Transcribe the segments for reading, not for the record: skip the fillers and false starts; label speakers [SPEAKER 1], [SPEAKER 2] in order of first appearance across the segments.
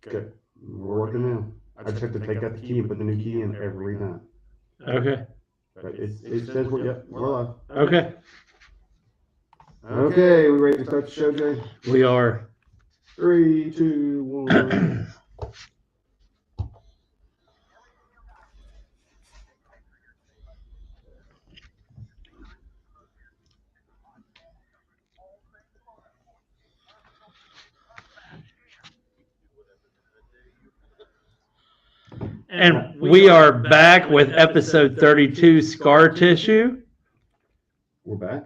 [SPEAKER 1] Good. We're working now. I just have to take out the key and put the new key in every time.
[SPEAKER 2] Okay.
[SPEAKER 1] But it says we're live.
[SPEAKER 2] Okay.
[SPEAKER 1] Okay, we ready to start the show, Jay?
[SPEAKER 2] We are.
[SPEAKER 1] 3, 2, 1.
[SPEAKER 2] And we are back with episode 32, Scar Tissue.
[SPEAKER 1] We're back.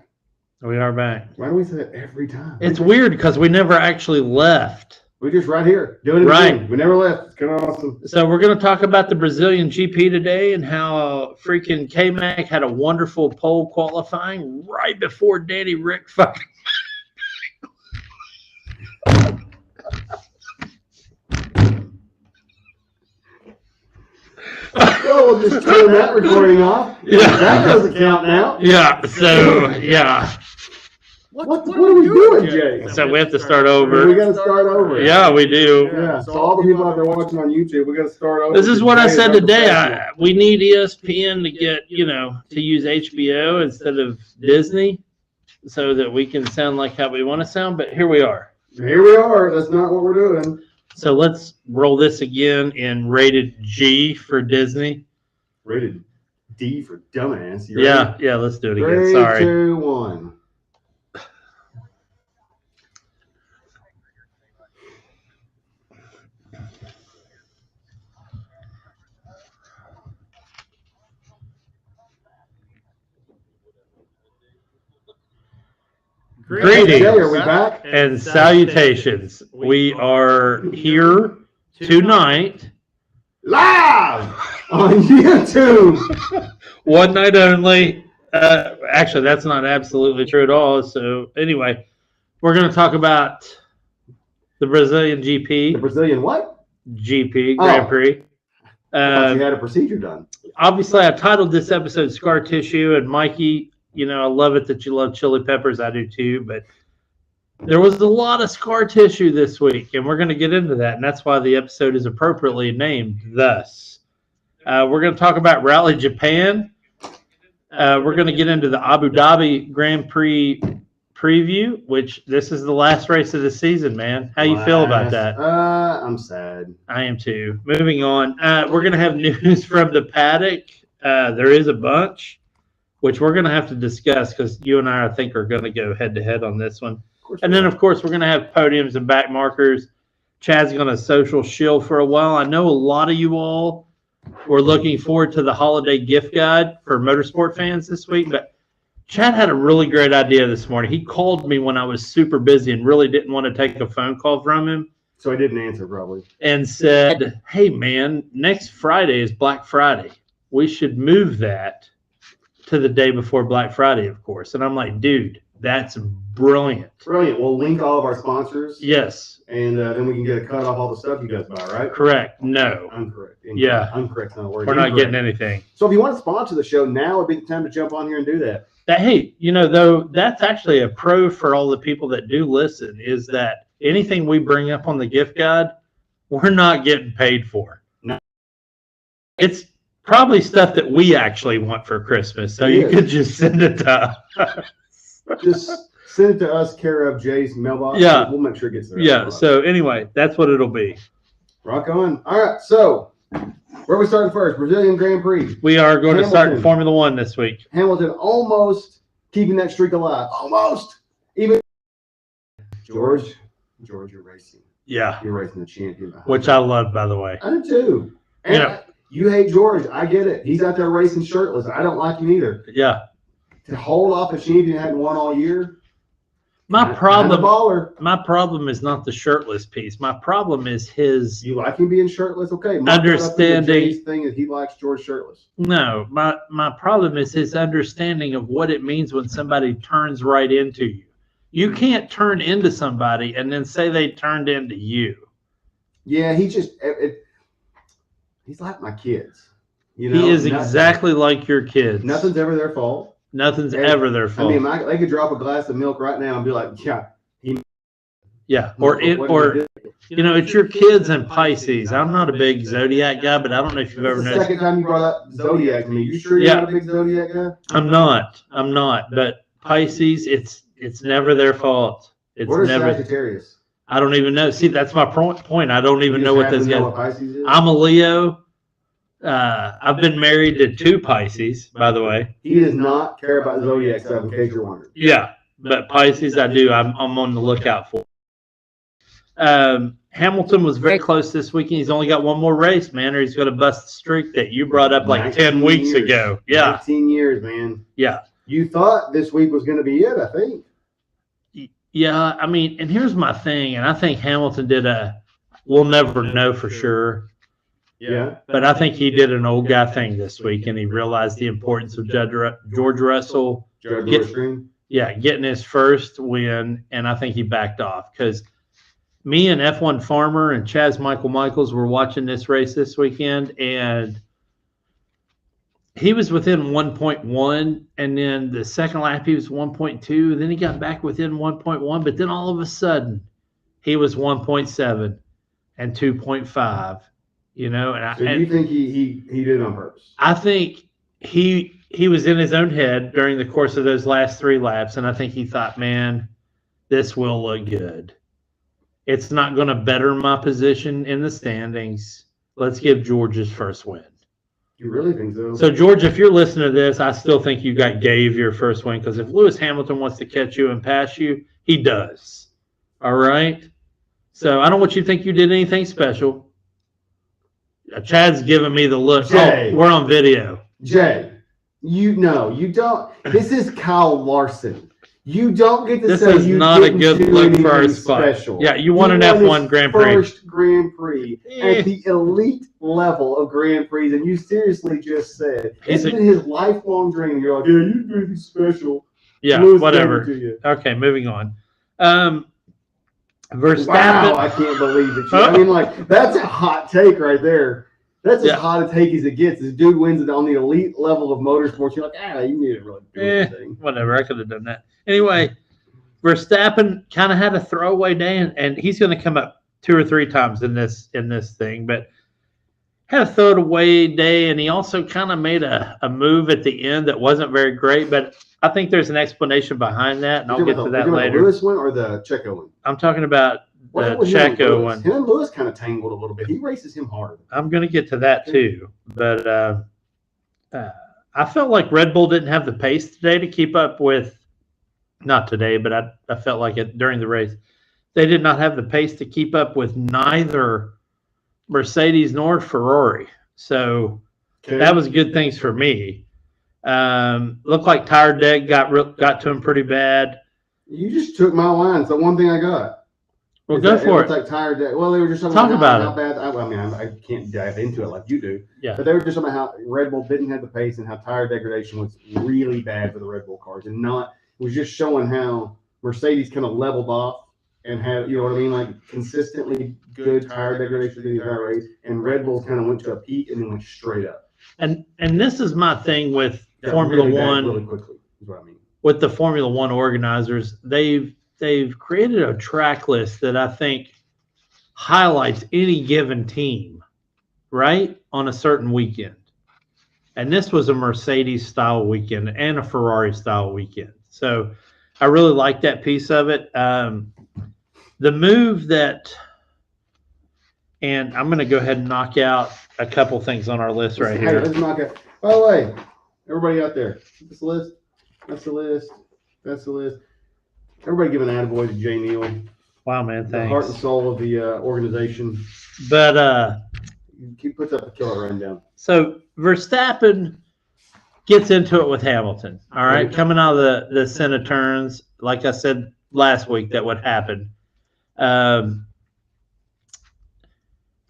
[SPEAKER 2] We are back.
[SPEAKER 1] Why do we say that every time?
[SPEAKER 2] It's weird because we never actually left.
[SPEAKER 1] We're just right here doing it again. We never left. It's kind of awesome.
[SPEAKER 2] So we're going to talk about the Brazilian GP today and how freaking K-Mac had a wonderful pole qualifying right before Danny Rick fucking.
[SPEAKER 1] Oh, we'll just turn that recording off.
[SPEAKER 2] Yeah.
[SPEAKER 1] That doesn't count now.
[SPEAKER 2] Yeah, so, yeah.
[SPEAKER 1] What are we doing, Jay?
[SPEAKER 2] So we have to start over.
[SPEAKER 1] We got to start over.
[SPEAKER 2] Yeah, we do.
[SPEAKER 1] Yeah, so all the people out there watching on YouTube, we got to start over.
[SPEAKER 2] This is what I said today. We need ESPN to get, to use HBO instead of Disney so that we can sound like how we want to sound. But here we are.
[SPEAKER 1] Here we are. That's not what we're doing.
[SPEAKER 2] So let's roll this again in rated G for Disney.
[SPEAKER 1] Rated D for dumbass.
[SPEAKER 2] Yeah, let's do it again.
[SPEAKER 1] 3,
[SPEAKER 2] Sorry.
[SPEAKER 1] 2, 1.
[SPEAKER 2] Greetings
[SPEAKER 1] are we back?
[SPEAKER 2] and salutations. We are here tonight.
[SPEAKER 1] Live on YouTube.
[SPEAKER 2] One night only. Actually, that's not absolutely true at all. So anyway, we're going to talk about the Brazilian GP.
[SPEAKER 1] The Brazilian what?
[SPEAKER 2] GP, Grand Prix.
[SPEAKER 1] I thought you had a procedure done.
[SPEAKER 2] Obviously, I titled this episode Scar Tissue, and Mikey, I love it that you love chili peppers. I do too, but there was a lot of scar tissue this week, and we're going to get into that, and that's why the episode is appropriately named thus. We're going to talk about Rally Japan. We're going to get into the Abu Dhabi Grand Prix preview, which this is the last race of the season, man. How you feel about that?
[SPEAKER 1] I'm sad.
[SPEAKER 2] I am too. Moving on. We're going to have news from the paddock. There is a bunch, which we're going to have to discuss because you and I think, are going to go head-to-head on this one. And then, of course, we're going to have podiums and backmarkers. Chad's going to social shill for a while. I know a lot of you all were looking forward to the holiday gift guide for motorsport fans this week, but Chad had a really great idea this morning. He called me when I was super busy and really didn't want to take a phone call from him.
[SPEAKER 1] So I didn't answer, probably.
[SPEAKER 2] And said, hey, man, next Friday is Black Friday. We should move that to the day before Black Friday, of course. And I'm like, dude, that's brilliant.
[SPEAKER 1] Brilliant. We'll link all of our sponsors.
[SPEAKER 2] Yes.
[SPEAKER 1] And then we can get a cut off all the stuff you guys buy, right?
[SPEAKER 2] Correct. No.
[SPEAKER 1] I'm correct.
[SPEAKER 2] Yeah.
[SPEAKER 1] I'm correct. Not
[SPEAKER 2] We're not getting anything.
[SPEAKER 1] So if you want to sponsor the show, now would be the time to jump on here and do that.
[SPEAKER 2] Hey, though, that's actually a pro for all the people that do listen, is that anything we bring up on the gift guide, we're not getting paid for.
[SPEAKER 1] No.
[SPEAKER 2] It's probably stuff that we actually want for Christmas, so you could just send it to us.
[SPEAKER 1] Just send it to us, care of Jay's mailbox.
[SPEAKER 2] Yeah.
[SPEAKER 1] We'll make sure it gets there.
[SPEAKER 2] Yeah, so anyway, that's what it'll be.
[SPEAKER 1] Rock on. All right, so where are we starting first? Brazilian Grand Prix.
[SPEAKER 2] We are going to start in Formula One this week.
[SPEAKER 1] Hamilton almost keeping that streak alive. Almost. Even George, you're racing.
[SPEAKER 2] Yeah.
[SPEAKER 1] You're racing the champion.
[SPEAKER 2] Which I love, by the way.
[SPEAKER 1] I do too. And you hate George. I get it. He's out there racing shirtless. I don't like him either.
[SPEAKER 2] Yeah.
[SPEAKER 1] To hold off a champion hadn't won all year.
[SPEAKER 2] My problem
[SPEAKER 1] is
[SPEAKER 2] is not the shirtless piece. My problem is his.
[SPEAKER 1] You like him being shirtless? Okay.
[SPEAKER 2] Understanding.
[SPEAKER 1] Thing is he likes George shirtless.
[SPEAKER 2] No, my problem is his understanding of what it means when somebody turns right into you. You can't turn into somebody and then say they turned into you.
[SPEAKER 1] Yeah, he's like my kids.
[SPEAKER 2] He is exactly like your kids.
[SPEAKER 1] Nothing's ever their fault.
[SPEAKER 2] Nothing's ever their fault.
[SPEAKER 1] I mean, they could drop a glass of milk right now and be like, yeah,
[SPEAKER 2] Yeah,
[SPEAKER 1] What did he do?
[SPEAKER 2] it's your kids and Pisces. I'm not a big zodiac guy, but I don't know if you've
[SPEAKER 1] That's
[SPEAKER 2] ever
[SPEAKER 1] the
[SPEAKER 2] noticed.
[SPEAKER 1] second time you brought up Zodiac to me. You sure you're
[SPEAKER 2] Yeah.
[SPEAKER 1] not a big Zodiac guy?
[SPEAKER 2] I'm not. But Pisces, it's never their fault. It's
[SPEAKER 1] What is
[SPEAKER 2] never.
[SPEAKER 1] Sagittarius?
[SPEAKER 2] I don't even know. See, that's my point. I don't even
[SPEAKER 1] You
[SPEAKER 2] know
[SPEAKER 1] just
[SPEAKER 2] what
[SPEAKER 1] happen
[SPEAKER 2] this
[SPEAKER 1] to know
[SPEAKER 2] guy.
[SPEAKER 1] what Pisces is?
[SPEAKER 2] I'm a Leo. I've been married to 2 Pisces, by the way.
[SPEAKER 1] He does not care about Zodiac stuff, in case you're wondering.
[SPEAKER 2] Yeah, but Pisces I do. I'm on the lookout for. Hamilton was very close this weekend. He's only got one more race, man, or he's going to bust the streak that you brought up like 10 weeks ago. Yeah.
[SPEAKER 1] 19 years, man.
[SPEAKER 2] Yeah.
[SPEAKER 1] You thought this week was going to be it, I think.
[SPEAKER 2] Yeah, I mean, and here's my thing, and I think Hamilton we'll never know for sure.
[SPEAKER 1] Yeah.
[SPEAKER 2] But I think he did an old guy thing this week, and he realized the importance of George Russell. Getting his first win, and I think he backed off because me and F1 Farmer and Chaz Michaels were watching this race this weekend, and he was within 1.1, and then the second lap he was 1.2, then he got back within 1.1, but then all of a sudden he was 1.7 and 2.5.
[SPEAKER 1] So you think he did it on purpose?
[SPEAKER 2] I think he was in his own head during the course of those last 3 laps, and I think he thought, man, this will look good. It's not going to better my position in the standings. Let's give George his first win.
[SPEAKER 1] You really think so?
[SPEAKER 2] So, George, if you're listening to this, I still think you gave your first win, because if Lewis Hamilton wants to catch you and pass you, he does. All right? So I don't want you to think you did anything special. Chad's giving me the look.
[SPEAKER 1] Jay.
[SPEAKER 2] Oh, we're on video.
[SPEAKER 1] Jay, you don't. This is Kyle Larson. You don't get to say
[SPEAKER 2] This is
[SPEAKER 1] you
[SPEAKER 2] not a
[SPEAKER 1] didn't
[SPEAKER 2] good
[SPEAKER 1] do
[SPEAKER 2] look for our
[SPEAKER 1] anything
[SPEAKER 2] spot.
[SPEAKER 1] special.
[SPEAKER 2] Yeah, you won an
[SPEAKER 1] his
[SPEAKER 2] F1 Grand Prix.
[SPEAKER 1] First Grand Prix at the elite level of Grand Prix, and you seriously just said it's been his lifelong dream. You're like, yeah, you did anything special.
[SPEAKER 2] Yeah,
[SPEAKER 1] Lewis
[SPEAKER 2] whatever.
[SPEAKER 1] gave it to you.
[SPEAKER 2] Okay, moving on. Verstappen.
[SPEAKER 1] Wow, I can't believe it. I mean, like, that's a hot take right there. That's as hot a take as it gets. This dude wins it on the elite level of motorsports. You're like, you need to really do anything.
[SPEAKER 2] Whatever, I could have done that. Anyway, Verstappen kind of had a throwaway day, and he's going to come up 2 or 3 times in this thing, but had a throwaway day, and he also kind of made a move at the end that wasn't very great, but I think there's an explanation behind that, and I'll get to that later.
[SPEAKER 1] The Lewis one or the Checo one?
[SPEAKER 2] I'm talking about the Checo one.
[SPEAKER 1] Him and Lewis kind of tangled a little bit. He races him hard.
[SPEAKER 2] I'm going to get to that too, but I felt like Red Bull didn't have the pace today to keep up with. Not today, but I felt like it during the race. They did not have the pace to keep up with neither Mercedes nor Ferrari. So that was good things for me. Looked like tire deck got to him pretty bad.
[SPEAKER 1] You just took my line. It's the one thing I got.
[SPEAKER 2] Well, go for it.
[SPEAKER 1] Like tire deck. Well, they were just talking about how bad. I can't dive into it like you do.
[SPEAKER 2] Yeah.
[SPEAKER 1] But they were just talking about how Red Bull didn't have the pace and how tire degradation was really bad for the Red Bull cars, and not. It was just showing how Mercedes kind of leveled off and had, you know what I mean, like consistently good tire degradation through the entire race, and Red Bull kind of went to a peak and then went straight up.
[SPEAKER 2] And this is my thing with Formula One.
[SPEAKER 1] Really quickly is what I mean.
[SPEAKER 2] With the Formula One organizers, they've created a track list that I think highlights any given team, right, on a certain weekend. And this was a Mercedes style weekend and a Ferrari style weekend. So I really like that piece of it. The move that, and I'm going to go ahead and knock out a couple things on our list right here.
[SPEAKER 1] Let's knock out. By the way, everybody out there, this list, that's the list, that's the list. Everybody give an attaboy to Jay Neal.
[SPEAKER 2] Wow, man, thanks.
[SPEAKER 1] The heart and soul of the organization.
[SPEAKER 2] But
[SPEAKER 1] he puts up a killer rundown.
[SPEAKER 2] So Verstappen gets into it with Hamilton. All right, coming out of the center turns, like I said last week, that would happen.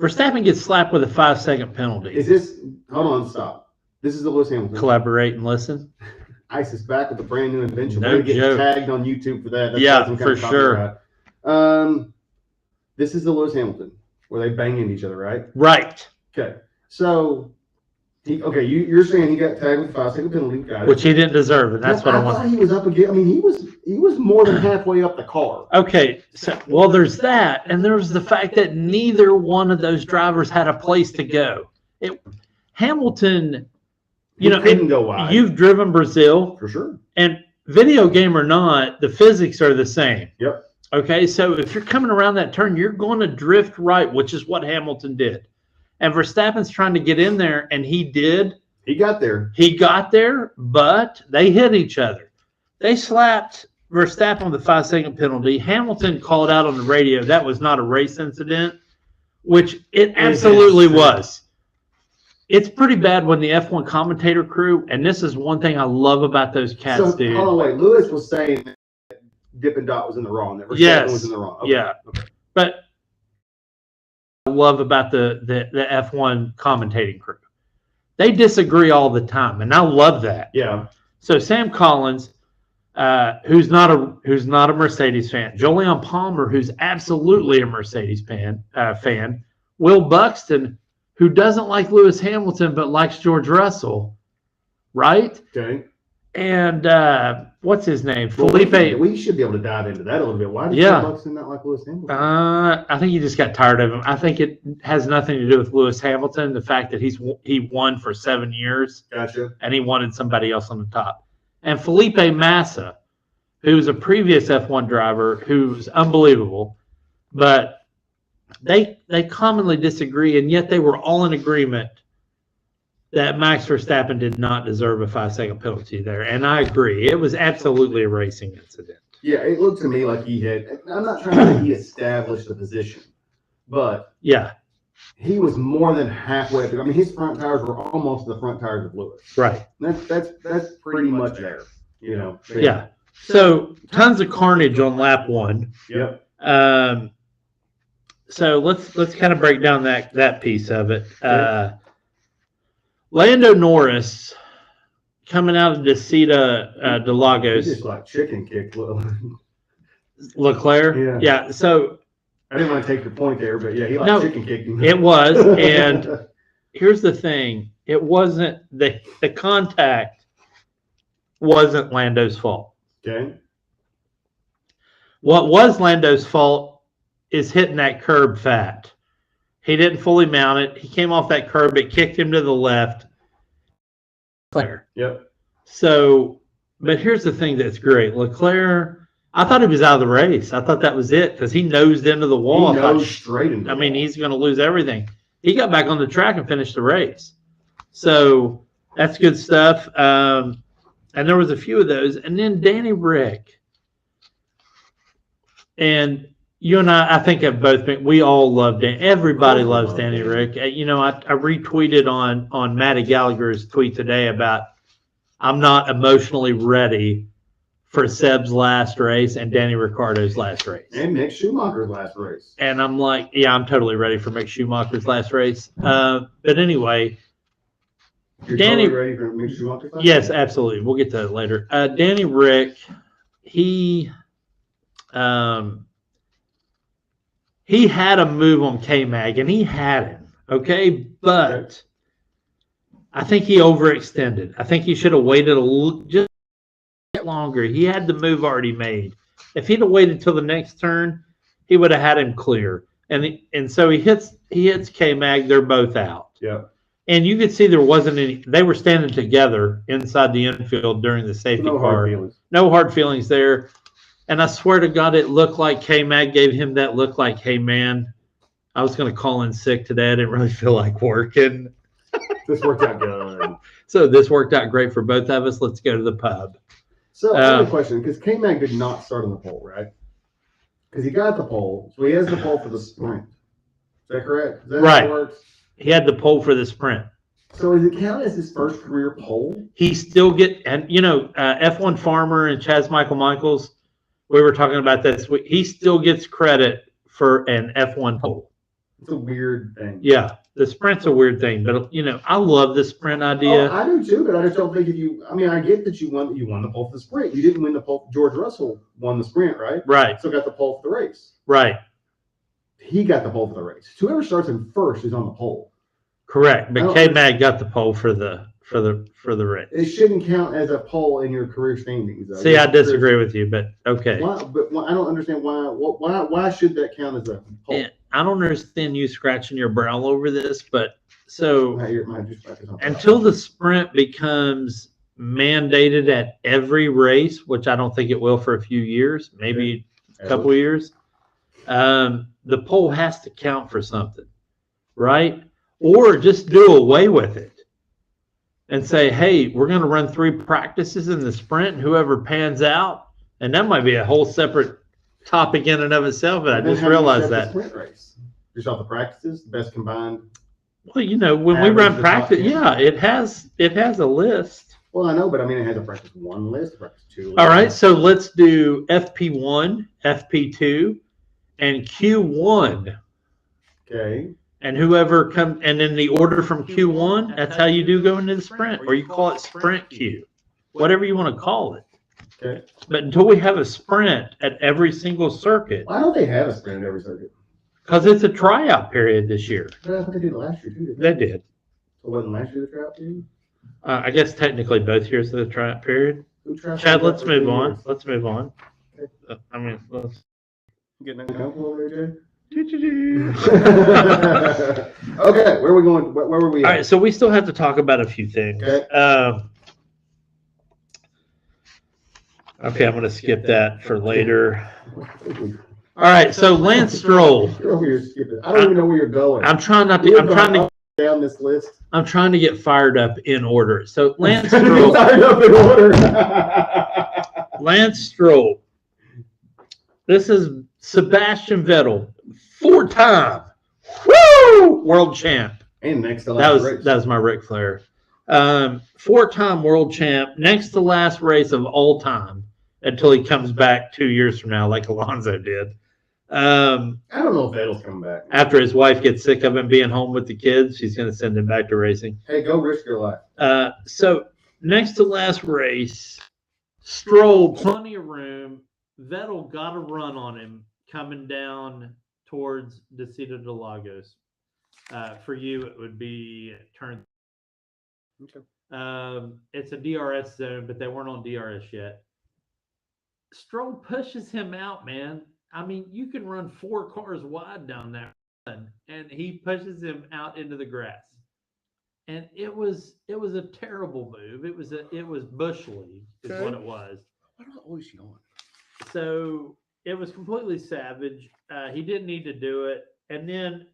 [SPEAKER 2] Verstappen gets slapped with a 5-second penalty.
[SPEAKER 1] Is this? Hold on, stop. This is the Lewis Hamilton.
[SPEAKER 2] Collaborate and listen.
[SPEAKER 1] ICE is back with a brand new invention.
[SPEAKER 2] No
[SPEAKER 1] We're gonna get
[SPEAKER 2] joke.
[SPEAKER 1] tagged on YouTube for that.
[SPEAKER 2] That's for sure.
[SPEAKER 1] This is the Lewis Hamilton where they bang into each other, right?
[SPEAKER 2] Right.
[SPEAKER 1] Okay. So You're saying he got tagged with 5-second penalty,
[SPEAKER 2] which he didn't deserve, and that's what I want.
[SPEAKER 1] Thought he was up again. I mean, he was more than halfway up the car.
[SPEAKER 2] Okay, so well, there's that, and there's the fact that neither one of those drivers had a place to go. Hamilton,
[SPEAKER 1] couldn't go wide.
[SPEAKER 2] You've driven Brazil
[SPEAKER 1] For sure.
[SPEAKER 2] and video game or not, the physics are the same.
[SPEAKER 1] Yep.
[SPEAKER 2] Okay, so if you're coming around that turn, you're going to drift right, which is what Hamilton did. And Verstappen's trying to get in there, and he did.
[SPEAKER 1] He got there.
[SPEAKER 2] He got there, but they hit each other. They slapped Verstappen with a 5-second penalty. Hamilton called out on the radio that was not a race incident, which it absolutely was. It's pretty bad when the F1 commentator crew, and this is one thing I love about those cats, dude.
[SPEAKER 1] Hold on, wait. Lewis was saying that Dippin' Dot was in the wrong. That Verstappen was in the wrong. Okay.
[SPEAKER 2] Yeah.
[SPEAKER 1] Okay.
[SPEAKER 2] But I love about the F1 commentating crew. They disagree all the time, and I love that.
[SPEAKER 1] Yeah.
[SPEAKER 2] So Sam Collins, who's not a Mercedes fan, Jolyon Palmer, who's absolutely a Mercedes fan, Will Buxton, who doesn't like Lewis Hamilton but likes George Russell, right?
[SPEAKER 1] Okay.
[SPEAKER 2] And what's his name?
[SPEAKER 1] Well,
[SPEAKER 2] Felipe.
[SPEAKER 1] We should be able to dive into that a little bit. Why did Buxton not like Lewis Hamilton?
[SPEAKER 2] I think he just got tired of him. I think it has nothing to do with Lewis Hamilton. The fact that he won for 7 years.
[SPEAKER 1] Gotcha.
[SPEAKER 2] And he wanted somebody else on the top. And Felipe Massa, who's a previous F1 driver, who's unbelievable, but they commonly disagree, and yet they were all in agreement that Max Verstappen did not deserve a 5-second penalty there. And I agree. It was absolutely a racing incident.
[SPEAKER 1] Yeah, it looked to me like he had – I'm not trying to say he established the position, but
[SPEAKER 2] yeah,
[SPEAKER 1] he was more than halfway. I mean, his front tires were almost the front tires of Lewis.
[SPEAKER 2] Right.
[SPEAKER 1] That's pretty much there,
[SPEAKER 2] Yeah. So tons of carnage on lap 1.
[SPEAKER 1] Yep.
[SPEAKER 2] So let's kind of break down that piece of it. Lando Norris coming out of Desida de Lagos.
[SPEAKER 1] He just like chicken kicked
[SPEAKER 2] Leclerc. Yeah. So
[SPEAKER 1] I didn't want to take your point there, but yeah, he chicken kicked him.
[SPEAKER 2] It was, and here's the thing: it wasn't the contact wasn't Lando's fault.
[SPEAKER 1] Okay.
[SPEAKER 2] What was Lando's fault is hitting that curb fat. He didn't fully mount it. He came off that curb. It kicked him to the left. Leclerc.
[SPEAKER 1] Yep.
[SPEAKER 2] So, but here's the thing that's great. Leclerc, I thought he was out of the race. I thought that was it because he nosed into the wall.
[SPEAKER 1] He nosed straight into the wall.
[SPEAKER 2] He's going to lose everything. He got back on the track and finished the race. So that's good stuff. And there was a few of those. And then Danny Rick. And you and I think have both been, we all love Dan. Everybody loves Danny Rick. I retweeted on Matty Gallagher's tweet today about I'm not emotionally ready for Seb's last race and Danny Ricciardo's last race.
[SPEAKER 1] And Mick Schumacher's last race.
[SPEAKER 2] And I'm like, yeah, I'm totally ready for Mick Schumacher's last race. But anyway.
[SPEAKER 1] You're
[SPEAKER 2] Danny,
[SPEAKER 1] totally ready for Mick Schumacher's last race?
[SPEAKER 2] Yes, absolutely. We'll get to that later. Danny Rick, he had a move on K-Mag, and he had him, okay? But I think he overextended. I think he should have waited just a bit longer. He had the move already made. If he'd have waited till the next turn, he would have had him clear. And so he hits K-Mag. They're both out.
[SPEAKER 1] Yeah.
[SPEAKER 2] And you could see there wasn't any – they were standing together inside the infield during the safety car.
[SPEAKER 1] Hard feelings.
[SPEAKER 2] No hard feelings there. And I swear to God, it looked like K-Mag gave him that look like, hey, man, I was going to call in sick today. I didn't really feel like working.
[SPEAKER 1] This worked out good.
[SPEAKER 2] So this worked out great for both of us. Let's go to the pub.
[SPEAKER 1] So I have a question, because K-Mag did not start on the pole, right? Because he got the pole. So he has the pole for the sprint. Is that correct? Is that
[SPEAKER 2] right.
[SPEAKER 1] How it works?
[SPEAKER 2] He had the pole for the sprint.
[SPEAKER 1] So is it count as his first career pole?
[SPEAKER 2] He still F1 Farmer and Chaz Michaels, we were talking about this. He still gets credit for an F1 pole.
[SPEAKER 1] It's a weird thing.
[SPEAKER 2] Yeah, the sprint's a weird thing, but I love the sprint idea.
[SPEAKER 1] Oh, I do too, but I just don't think I get that you won the pole for the sprint. You didn't win the pole. George Russell won the sprint, right?
[SPEAKER 2] Right.
[SPEAKER 1] So got the pole for the race.
[SPEAKER 2] Right.
[SPEAKER 1] He got the pole for the race. Whoever starts in first is on the pole.
[SPEAKER 2] Correct,
[SPEAKER 1] I
[SPEAKER 2] but
[SPEAKER 1] don't
[SPEAKER 2] K-Mag got the pole for the race.
[SPEAKER 1] It shouldn't count as a pole in your career standings. Though.
[SPEAKER 2] See, I disagree with you, but okay.
[SPEAKER 1] I don't understand why should that count as a pole?
[SPEAKER 2] And I don't understand you scratching your brow over this, but so until the sprint becomes mandated at every race, which I don't think it will for a few years, maybe a couple of years, the pole has to count for something, right? Or just do away with it and say, hey, we're going to run 3 practices in the sprint, and whoever pans out, and that might be a whole separate topic in and of itself, but I just realized that.
[SPEAKER 1] Sprint race. You saw the practices, best combined.
[SPEAKER 2] Well, you know, when we run practice, yeah, it has a list.
[SPEAKER 1] Well, I know, but I mean, it has a practice 1 list, practice 2 list.
[SPEAKER 2] All right, so let's do FP1, FP2, and Q1.
[SPEAKER 1] Okay.
[SPEAKER 2] And whoever comes, and in the order from Q1, that's how you do go into the sprint, or you call it sprint Q, whatever you want to call it.
[SPEAKER 1] Okay.
[SPEAKER 2] But until we have a sprint at every single circuit.
[SPEAKER 1] Why don't they have a sprint at every circuit?
[SPEAKER 2] Because it's a tryout period this year.
[SPEAKER 1] I thought they did last year too.
[SPEAKER 2] They did.
[SPEAKER 1] So wasn't last year the tryout period?
[SPEAKER 2] I guess technically both years of the tryout period. Chad, let's move on. Let's move on.
[SPEAKER 1] Okay.
[SPEAKER 2] I mean, let's.
[SPEAKER 1] Getting uncomfortable over there, Jay?
[SPEAKER 2] Okay,
[SPEAKER 1] Okay, where are we going? Where were we at?
[SPEAKER 2] All right, so we still have to talk about a few things.
[SPEAKER 1] Okay.
[SPEAKER 2] Okay, I'm going to skip that for later. All right, so Lance Stroll.
[SPEAKER 1] You're over here skipping. I don't even know where you're going.
[SPEAKER 2] I'm trying not to. I'm trying to
[SPEAKER 1] down this list.
[SPEAKER 2] I'm trying to get fired up in order. So Lance Stroll.
[SPEAKER 1] Fired up in order.
[SPEAKER 2] Lance Stroll. This is Sebastian Vettel, 4-time world champ.
[SPEAKER 1] And next to last race.
[SPEAKER 2] That was my Ric Flair. 4-time world champ, next to last race of all time until he comes back 2 years from now, like Alonso did.
[SPEAKER 1] I don't know if Vettel's coming back.
[SPEAKER 2] After his wife gets sick of him being home with the kids, she's going to send him back to racing.
[SPEAKER 1] Hey, go risk your life.
[SPEAKER 2] So next to last race, Stroll, plenty of room. Vettel got a run on him coming down towards Descida de Lagos. For you, it would be turn.
[SPEAKER 1] Okay.
[SPEAKER 2] It's a DRS zone, but they weren't on DRS yet. Stroll pushes him out, man. I mean, you can run 4 cars wide down that run, and he pushes him out into the grass. And it was a terrible move. It was bush league is what it was.
[SPEAKER 1] Why do I always yawn?
[SPEAKER 2] So it was completely savage. He didn't need to do it. And then,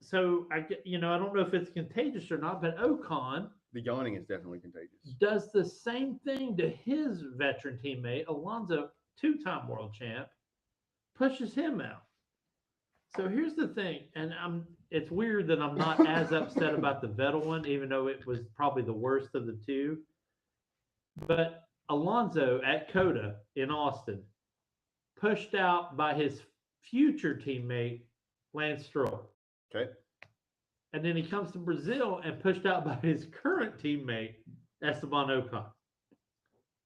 [SPEAKER 2] so I don't know if it's contagious or not, but Ocon,
[SPEAKER 1] the yawning is definitely contagious,
[SPEAKER 2] does the same thing to his veteran teammate, Alonso, 2-time world champ, pushes him out. So here's the thing, and it's weird that I'm not as upset about the Vettel one, even though it was probably the worst of the two. But Alonso at Coda in Austin, pushed out by his future teammate, Lance Stroll.
[SPEAKER 1] Okay.
[SPEAKER 2] And then he comes to Brazil and pushed out by his current teammate, Esteban Ocon.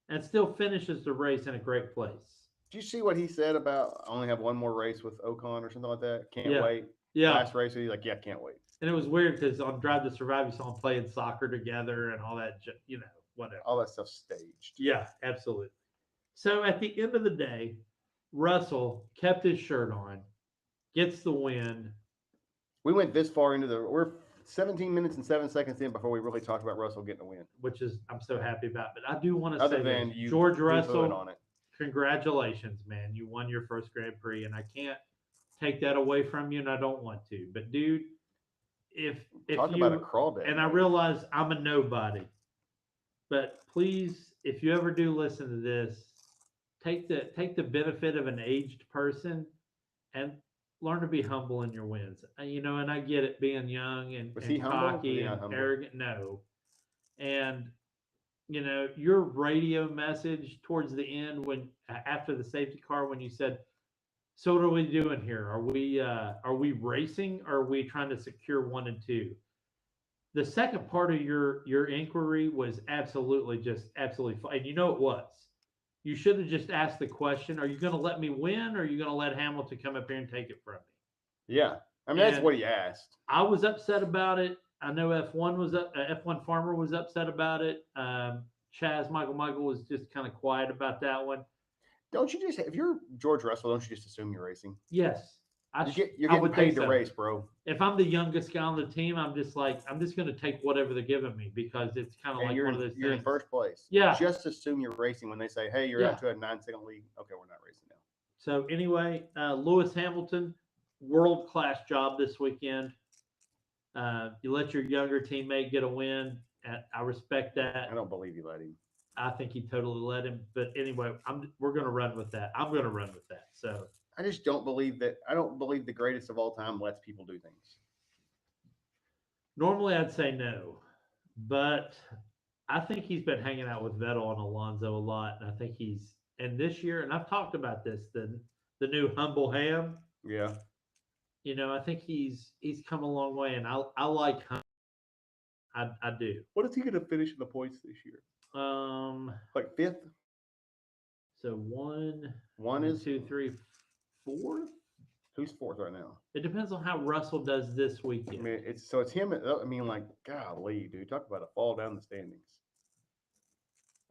[SPEAKER 2] And still finishes the race in a great place.
[SPEAKER 1] Did you see what he said about I only have one more race with Ocon or something like that? Can't wait.
[SPEAKER 2] Yeah.
[SPEAKER 1] Last race, he's like, yeah, can't wait.
[SPEAKER 2] And it was weird because on Drive to Survive, you saw them playing soccer together and all that, whatever.
[SPEAKER 1] All that stuff staged.
[SPEAKER 2] Yeah, absolutely. So at the end of the day, Russell kept his shirt on, gets the win.
[SPEAKER 1] We went this far into we're 17 minutes and 7 seconds in before we really talked about Russell getting a win.
[SPEAKER 2] Which is, I'm so happy about. But I do want to
[SPEAKER 1] Other
[SPEAKER 2] say
[SPEAKER 1] than
[SPEAKER 2] this.
[SPEAKER 1] you,
[SPEAKER 2] George Russell,
[SPEAKER 1] on it.
[SPEAKER 2] Congratulations, man. You won your first Grand Prix, and I can't take that away from you, and I don't want to. But, dude, if
[SPEAKER 1] Talk about a crawdad.
[SPEAKER 2] And I realize I'm a nobody. But please, if you ever do listen to this, take the benefit of an aged person and learn to be humble in your wins. And I get it, being young and cocky and arrogant. No. And, your radio message towards the end after the safety car, when you said, so what are we doing here? Are we racing or are we trying to secure 1 and 2? The second part of your inquiry was absolutely fine. And it was. You should have just asked the question, are you going to let me win or are you going to let Hamilton come up here and take it from me?
[SPEAKER 1] Yeah. I mean, that's
[SPEAKER 2] And
[SPEAKER 1] what he asked.
[SPEAKER 2] I was upset about it. I know F1 Farmer was upset about it. Michael was just kind of quiet about that one.
[SPEAKER 1] Don't you just, if you're George Russell, don't you just assume you're racing?
[SPEAKER 2] Yes,
[SPEAKER 1] You're
[SPEAKER 2] I
[SPEAKER 1] getting
[SPEAKER 2] would
[SPEAKER 1] paid
[SPEAKER 2] think
[SPEAKER 1] to
[SPEAKER 2] so.
[SPEAKER 1] race, bro.
[SPEAKER 2] If I'm the youngest guy on the team, I'm just going to take whatever they're giving me because it's kind of
[SPEAKER 1] And
[SPEAKER 2] like one of those
[SPEAKER 1] you're in
[SPEAKER 2] things.
[SPEAKER 1] first place.
[SPEAKER 2] Yeah.
[SPEAKER 1] Just assume you're racing when they say, hey, you're out to a 9-second lead. Okay, we're not racing now.
[SPEAKER 2] So anyway, Lewis Hamilton, world-class job this weekend. You let your younger teammate get a win. I respect that.
[SPEAKER 1] I don't believe you let him.
[SPEAKER 2] I think he totally let him. But anyway, we're going to run with that. I'm going to run with that. So
[SPEAKER 1] I just don't believe that. I don't believe the greatest of all time lets people do things.
[SPEAKER 2] normally I'd say no, but I think he's been hanging out with Vettel and Alonso a lot, and I think and this year, and I've talked about this, the new humble ham.
[SPEAKER 1] Yeah.
[SPEAKER 2] I think he's come a long way, and I like him. I do.
[SPEAKER 1] What is he going to finish in the points this year? Like fifth.
[SPEAKER 2] So one
[SPEAKER 1] is
[SPEAKER 2] 2, 3, 4.
[SPEAKER 1] Who's fourth right now?
[SPEAKER 2] It depends on how Russell does this weekend.
[SPEAKER 1] I mean, it's him. I mean, like, golly, dude, talk about a fall down the standings.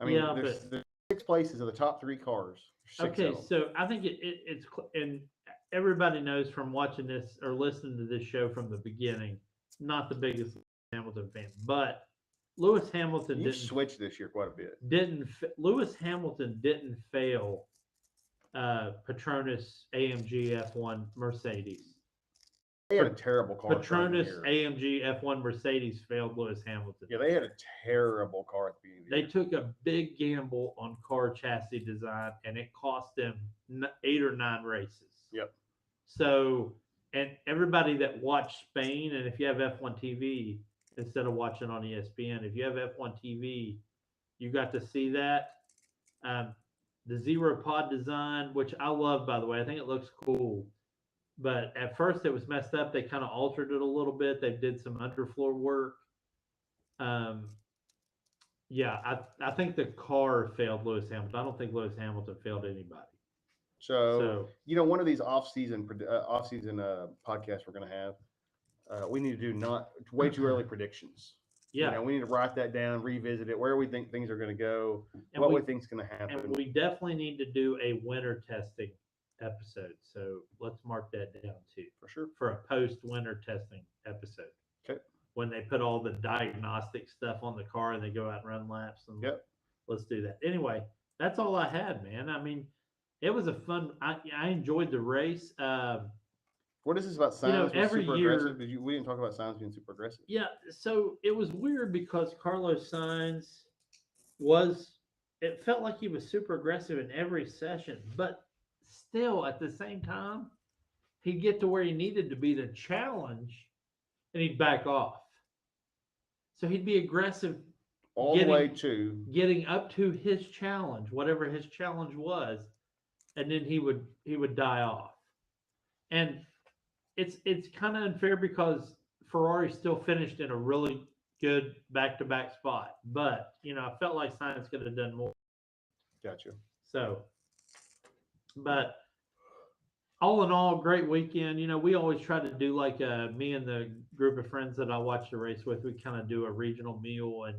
[SPEAKER 1] I mean, there's 6 places of the top 3 cars.
[SPEAKER 2] Okay, so I think it's and everybody knows from watching this or listening to this show from the beginning. Not the biggest Hamilton fan, but Lewis Hamilton
[SPEAKER 1] didn't switch this year quite a bit.
[SPEAKER 2] Lewis Hamilton didn't fail Petronas AMG F1 Mercedes.
[SPEAKER 1] They had a terrible car.
[SPEAKER 2] Petronas AMG F1 Mercedes failed Lewis Hamilton.
[SPEAKER 1] Yeah, they had a terrible car at the beginning of the
[SPEAKER 2] year. They took a big gamble on car chassis design, and it cost them 8 or 9 races.
[SPEAKER 1] Yep.
[SPEAKER 2] So, and everybody that watched Spain, and if you have F1 TV, instead of watching on ESPN, if you have F1 TV, you got to see that. The zero pod design, which I love, by the way, I think it looks cool. But at first it was messed up. They kind of altered it a little bit. They did some underfloor work. Yeah, I think the car failed Lewis Hamilton. I don't think Lewis Hamilton failed anybody.
[SPEAKER 1] So one of these off-season podcasts we're going to have, we need to do not way too early predictions.
[SPEAKER 2] Yeah.
[SPEAKER 1] We need to write that down, revisit it, where we think things are going to go, what we think is going to happen.
[SPEAKER 2] And we definitely need to do a winter testing episode. So let's mark that down too.
[SPEAKER 1] For sure.
[SPEAKER 2] For a post-winter testing episode.
[SPEAKER 1] Okay.
[SPEAKER 2] When they put all the diagnostic stuff on the car and they go out and run laps. And let's do that. Anyway, that's all I had, man. I mean, it was a fun. I enjoyed the race.
[SPEAKER 1] What is this about Sainz being
[SPEAKER 2] every
[SPEAKER 1] super
[SPEAKER 2] year,
[SPEAKER 1] aggressive? We didn't talk about Sainz being super aggressive.
[SPEAKER 2] Yeah, so it was weird because Carlos Sainz it felt like he was super aggressive in every session, but still at the same time, he'd get to where he needed to be to challenge and he'd back off. So he'd be aggressive
[SPEAKER 1] all the way to
[SPEAKER 2] getting up to his challenge, whatever his challenge was, and then he would die off. And it's kind of unfair because Ferrari still finished in a really good back-to-back spot. But, I felt like Sainz could have done more.
[SPEAKER 1] Gotcha.
[SPEAKER 2] So, but all in all, great weekend. We always try to do like me and the group of friends that I watch the race with, we kind of do a regional meal. And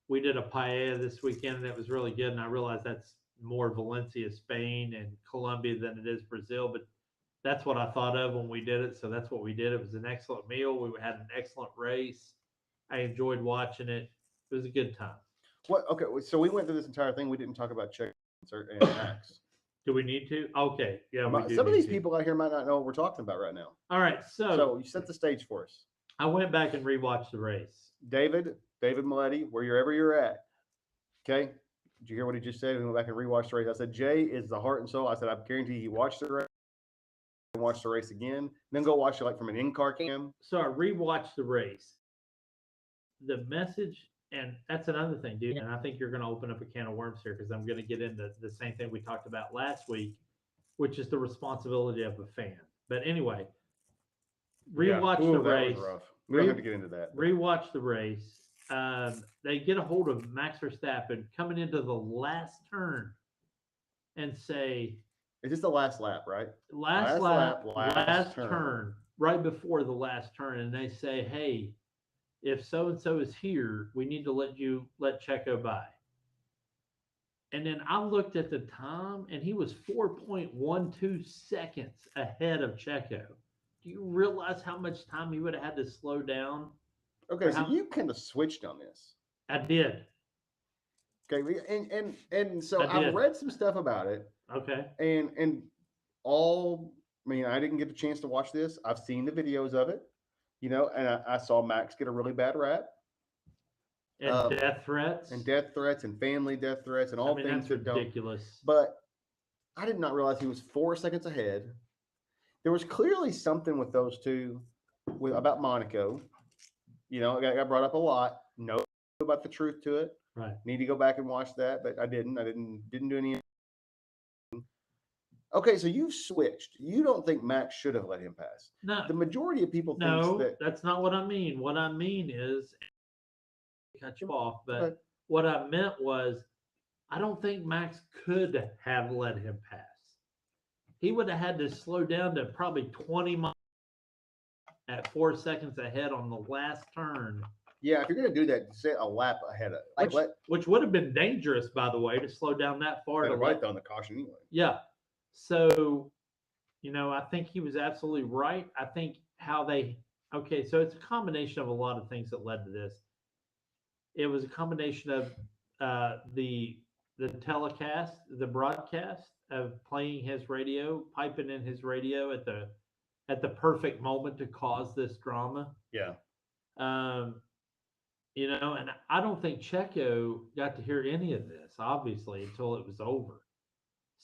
[SPEAKER 2] we did a paella this weekend, and it was really good. And I realized that's more Valencia, Spain, and Colombia than it is Brazil. But that's what I thought of when we did it. So that's what we did. It was an excellent meal. We had an excellent race. I enjoyed watching it. It was a good time.
[SPEAKER 1] Okay, so we went through this entire thing. We didn't talk about Checo and Max.
[SPEAKER 2] Do we need to? Okay. Yeah.
[SPEAKER 1] Some of these people out here might not know what we're talking about right now.
[SPEAKER 2] All right.
[SPEAKER 1] So you set the stage for us.
[SPEAKER 2] I went back and rewatched the race.
[SPEAKER 1] David Maletti, wherever you're at. Okay. Did you hear what he just said? We went back and rewatched the race. I said, Jay is the heart and soul. I said, I guarantee he watched the race. Watch the race again, then go watch it like from an in-car cam.
[SPEAKER 2] So I rewatched the race. The message, and that's another thing, dude. And I think you're going to open up a can of worms here because I'm going to get into the same thing we talked about last week, which is the responsibility of a fan. But anyway, rewatch the race.
[SPEAKER 1] Was rough. We don't have to get into that.
[SPEAKER 2] Rewatch the race. They get a hold of Max Verstappen coming into the last turn and say,
[SPEAKER 1] is this the last lap, right?
[SPEAKER 2] Last turn. right before the last turn, and they say, "Hey, if so and so is here, we need to let Checo by." And then I looked at the time, and he was 4.12 seconds ahead of Checo. Do you realize how much time he would have had to slow down?
[SPEAKER 1] Okay, so you kind of switched on this.
[SPEAKER 2] I did.
[SPEAKER 1] Okay, and so
[SPEAKER 2] I did.
[SPEAKER 1] I've read some stuff about it.
[SPEAKER 2] Okay.
[SPEAKER 1] And I mean, I didn't get a chance to watch this. I've seen the videos of it, and I saw Max get a really bad rap.
[SPEAKER 2] And death threats.
[SPEAKER 1] And family death threats and all things
[SPEAKER 2] that's ridiculous.
[SPEAKER 1] But I did not realize he was 4 seconds ahead. There was clearly something with those two about Monaco. It got brought up a lot. No about the truth to it.
[SPEAKER 2] Right.
[SPEAKER 1] Need to go back and watch that, but I didn't. I didn't do any. Okay, so you switched. You don't think Max should have let him pass?
[SPEAKER 2] No.
[SPEAKER 1] The majority of people
[SPEAKER 2] think that's not what I mean. What I mean is, cut you off, but what I meant was, I don't think Max could have let him pass. He would have had to slow down to probably 20 miles at 4 seconds ahead on the last turn.
[SPEAKER 1] Yeah, if you're going to do that, set a lap ahead of
[SPEAKER 2] which would have been dangerous, by the way, to slow down that far.
[SPEAKER 1] To right on the caution anyway.
[SPEAKER 2] Yeah. So, I think he was absolutely right. I think so it's a combination of a lot of things that led to this. It was a combination of the telecast, the broadcast of playing his radio, piping in his radio at the perfect moment to cause this drama.
[SPEAKER 1] Yeah.
[SPEAKER 2] And I don't think Checo got to hear any of this, obviously, until it was over.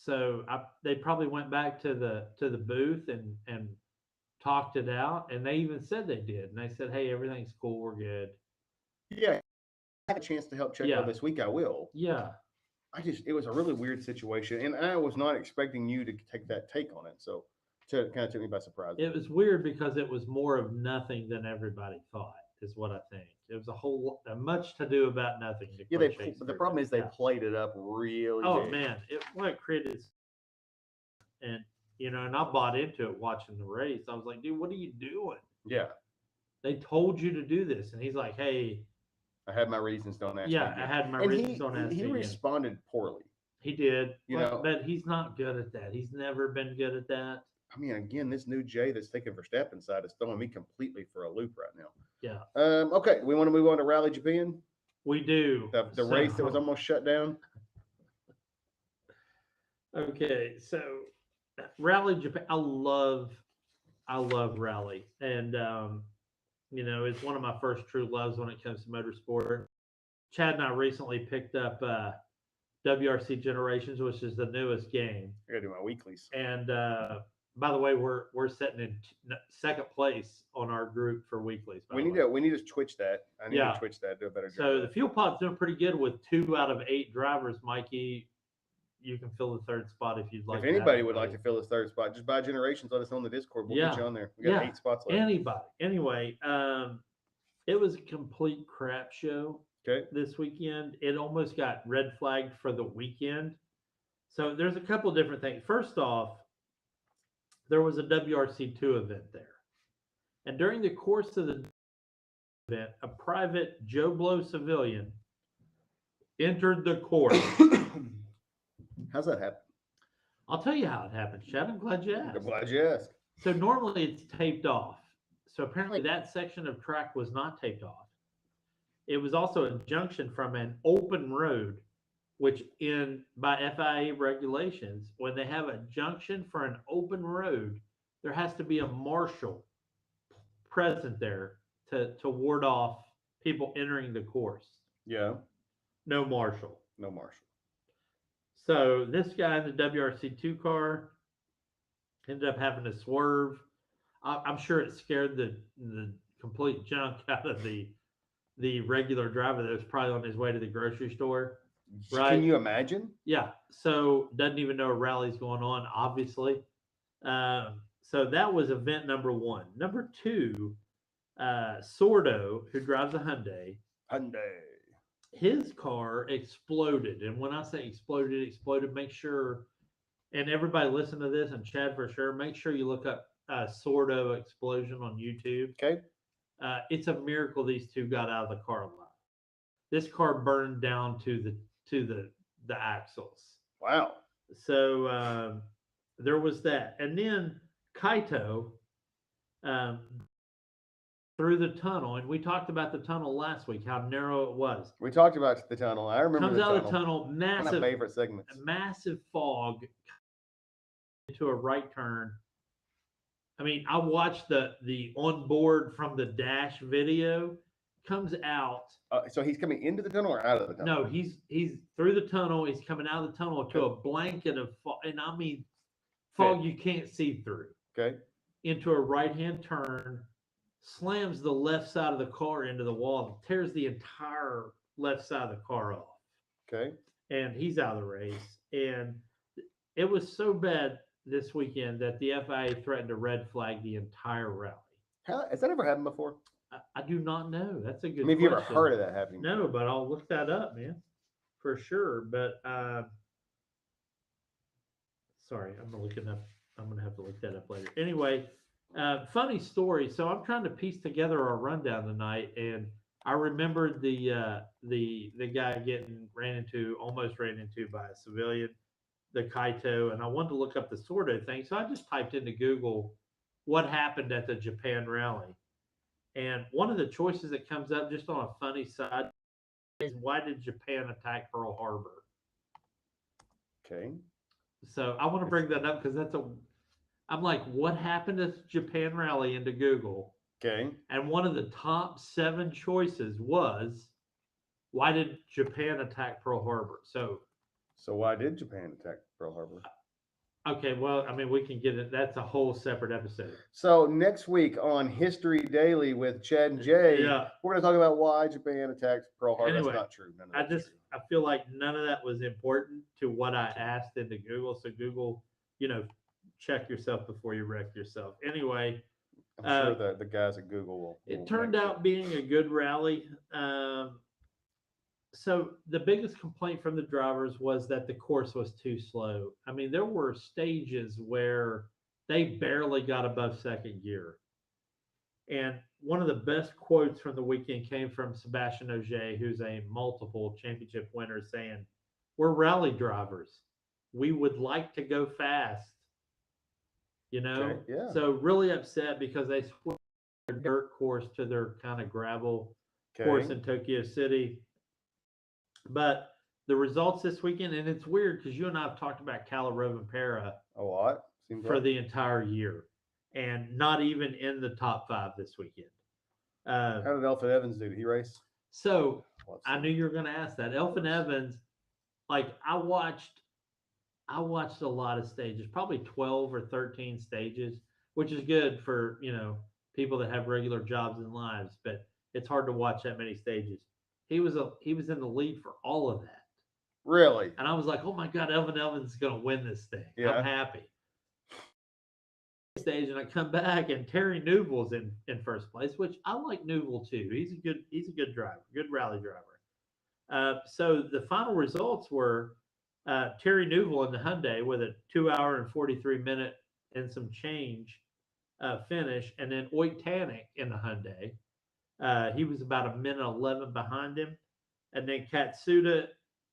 [SPEAKER 2] So they probably went back to the booth and talked it out, and they even said they did. And they said, "Hey, everything's cool, we're good."
[SPEAKER 1] Yeah, I had a chance to help Checo this week. I will.
[SPEAKER 2] Yeah.
[SPEAKER 1] It was a really weird situation, and I was not expecting you to take that take on it. So it kind of took me by surprise.
[SPEAKER 2] It was weird because it was more of nothing than everybody thought, is what I think. It was a much to do about nothing.
[SPEAKER 1] Yeah, the problem is they played it up really big.
[SPEAKER 2] Man, it created, and and I bought into it watching the race. I was like, dude, what are you doing?
[SPEAKER 1] Yeah.
[SPEAKER 2] They told you to do this, and he's like, hey,
[SPEAKER 1] I had my reasons, don't ask me again.
[SPEAKER 2] I had my reasons, don't ask me again.
[SPEAKER 1] He responded poorly.
[SPEAKER 2] He did, but he's not good at that. He's never been good at that.
[SPEAKER 1] I mean, again, this new Jay that's taking Verstappen's side is throwing me completely for a loop right now.
[SPEAKER 2] Yeah.
[SPEAKER 1] Okay, we want to move on to Rally Japan.
[SPEAKER 2] We do.
[SPEAKER 1] The race that was almost shut down.
[SPEAKER 2] Okay, so Rally Japan, I love Rally, and it's one of my first true loves when it comes to motorsport. Chad and I recently picked up WRC Generations, which is the newest game.
[SPEAKER 1] I gotta do my weeklies.
[SPEAKER 2] And by the way, we're sitting in second place on our group for weeklies.
[SPEAKER 1] We need to twitch that. I need to twitch that, do a better job.
[SPEAKER 2] So the Fuel Pod's doing pretty good with 2 out of 8 drivers. Mikey, you can fill the third spot if you'd like.
[SPEAKER 1] If anybody would like to fill the third spot, just buy Generations. Let us know on the Discord. We'll get you on there. We got 8 spots left.
[SPEAKER 2] Anybody. Anyway, it was a complete crap show.
[SPEAKER 1] Okay.
[SPEAKER 2] This weekend, it almost got red flagged for the weekend. So there's a couple different things. First off, there was a WRC2 event there. And during the course of the event, a private Joe Blow civilian entered the course.
[SPEAKER 1] How's that happen?
[SPEAKER 2] I'll tell you how it happened, Chad. I'm glad you asked.
[SPEAKER 1] I'm glad you asked.
[SPEAKER 2] So normally it's taped off. So apparently that section of track was not taped off. It was also a junction from an open road, which by FIA regulations, when they have a junction for an open road, there has to be a marshal present there to ward off people entering the course.
[SPEAKER 1] Yeah.
[SPEAKER 2] No marshal.
[SPEAKER 1] No marshal.
[SPEAKER 2] So this guy in the WRC2 car ended up having to swerve. I'm sure it scared the complete junk out of the regular driver that was probably on his way to the grocery store. Right?
[SPEAKER 1] Can you imagine?
[SPEAKER 2] Yeah. So doesn't even know a rally's going on, obviously. So that was event number 1. Number 2, Sordo, who drives a Hyundai. His car exploded. And when I say exploded, make sure, and everybody listen to this, and Chad for sure, make sure you look up Sordo explosion on YouTube.
[SPEAKER 3] Okay.
[SPEAKER 2] It's a miracle these two got out of the car alive. This car burned down to the axles.
[SPEAKER 3] Wow.
[SPEAKER 2] So there was that, and then Kaito through the tunnel, and we talked about the tunnel last week, how narrow it was.
[SPEAKER 3] We talked about the tunnel. I remember
[SPEAKER 2] Comes
[SPEAKER 3] the
[SPEAKER 2] out
[SPEAKER 3] tunnel.
[SPEAKER 2] of the tunnel,
[SPEAKER 3] One of my
[SPEAKER 2] massive,
[SPEAKER 3] favorite segments.
[SPEAKER 2] massive fog into a right turn. I mean, I watched the onboard from the dash video. Comes out.
[SPEAKER 3] So he's coming into the tunnel or out of the tunnel?
[SPEAKER 2] No, he's through the tunnel. He's coming out of the tunnel to a blanket of fog, and I mean fog you can't see through.
[SPEAKER 3] Okay.
[SPEAKER 2] Into a right-hand turn, slams the left side of the car into the wall, tears the entire left side of the car off.
[SPEAKER 3] Okay.
[SPEAKER 2] And he's out of the race. And it was so bad this weekend that the FIA threatened to red flag the entire rally.
[SPEAKER 3] Has that ever happened before?
[SPEAKER 2] I do not know. That's a good
[SPEAKER 3] I mean, have you ever
[SPEAKER 2] question.
[SPEAKER 3] heard of that happening?
[SPEAKER 2] No, but I'll look that up, man, for sure. But sorry, I'm gonna have to look that up later. Anyway, funny story. So I'm trying to piece together our rundown tonight, and I remembered the guy almost ran into by a civilian, the Kaito, and I wanted to look up the Sordo thing. So I just typed into Google what happened at the Japan rally. And one of the choices that comes up just on a funny side is, why did Japan attack Pearl Harbor?
[SPEAKER 3] Okay.
[SPEAKER 2] So I want to bring that up because I'm like, what happened at the Japan rally into Google?
[SPEAKER 3] Okay.
[SPEAKER 2] And one of the top 7 choices was, why did Japan attack Pearl Harbor? So
[SPEAKER 3] why did Japan attack Pearl Harbor?
[SPEAKER 2] Okay, well, I mean, we can get it. That's a whole separate episode.
[SPEAKER 3] So next week on History Daily with Chad and Jay, we're going to talk about why Japan attacked Pearl Harbor.
[SPEAKER 2] Anyway,
[SPEAKER 3] that's not true.
[SPEAKER 2] I feel like none of that was important to what I asked into Google. So Google, check yourself before you wreck yourself. Anyway,
[SPEAKER 3] I'm sure that the guys at Google will.
[SPEAKER 2] It turned out being a good rally. So the biggest complaint from the drivers was that the course was too slow. I mean, there were stages where they barely got above second gear. And one of the best quotes from the weekend came from Sebastian Ogier, who's a multiple championship winner, saying, "We're rally drivers. We would like to go fast."
[SPEAKER 3] Okay, yeah.
[SPEAKER 2] So really upset because they switched their dirt course to their kind of gravel course in Tokyo City. But the results this weekend, and it's weird because you and I have talked about Kalle Rovanperä
[SPEAKER 3] a lot
[SPEAKER 2] for the entire year, and not even in the top 5 this weekend.
[SPEAKER 3] How did Elfyn Evans do? Did he race?
[SPEAKER 2] So I knew you were going to ask that. Elfyn Evans, like I watched a lot of stages, probably 12 or 13 stages, which is good for people that have regular jobs and lives, but it's hard to watch that many stages. He was in the lead for all of that.
[SPEAKER 3] Really?
[SPEAKER 2] And I was like, oh my God, Elfyn Evans is going to win this thing.
[SPEAKER 3] Yeah.
[SPEAKER 2] I'm happy. Stage, and I come back, and Terry Neuville's in first place, which I like Neuville too. He's a good driver, good rally driver. So the final results were Terry Neuville in the Hyundai with a 2 hour and 43 minute and some change finish, and then Oyt Tanek in the Hyundai. He was about a minute 11 behind him. And then Katsuda,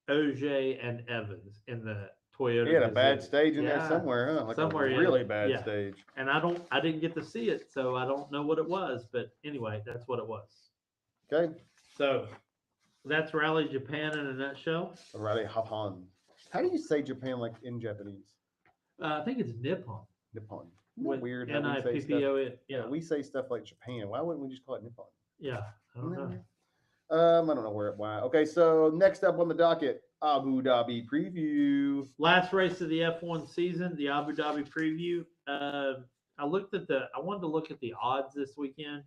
[SPEAKER 2] Ogier, and Evans in the Toyota.
[SPEAKER 3] He had a bad stage in
[SPEAKER 2] Yeah.
[SPEAKER 3] there somewhere, huh? Like
[SPEAKER 2] Somewhere,
[SPEAKER 3] a really
[SPEAKER 2] yeah.
[SPEAKER 3] bad
[SPEAKER 2] Yeah.
[SPEAKER 3] stage.
[SPEAKER 2] And I didn't get to see it, so I don't know what it was. But anyway, that's what it was.
[SPEAKER 3] Okay.
[SPEAKER 2] So that's Rally Japan in a nutshell.
[SPEAKER 3] Rally Japan. How do you say Japan like in Japanese?
[SPEAKER 2] I think it's Nippon.
[SPEAKER 3] Nippon. Isn't that weird? How we say stuff?
[SPEAKER 2] N-I-P-P-O-N. Yeah.
[SPEAKER 3] We say stuff like Japan. Why wouldn't we just call it Nippon?
[SPEAKER 2] Yeah. I don't know.
[SPEAKER 3] I don't know why. Okay, so next up on the docket, Abu Dhabi preview.
[SPEAKER 2] Last race of the F1 season, the Abu Dhabi preview. I wanted to look at the odds this weekend.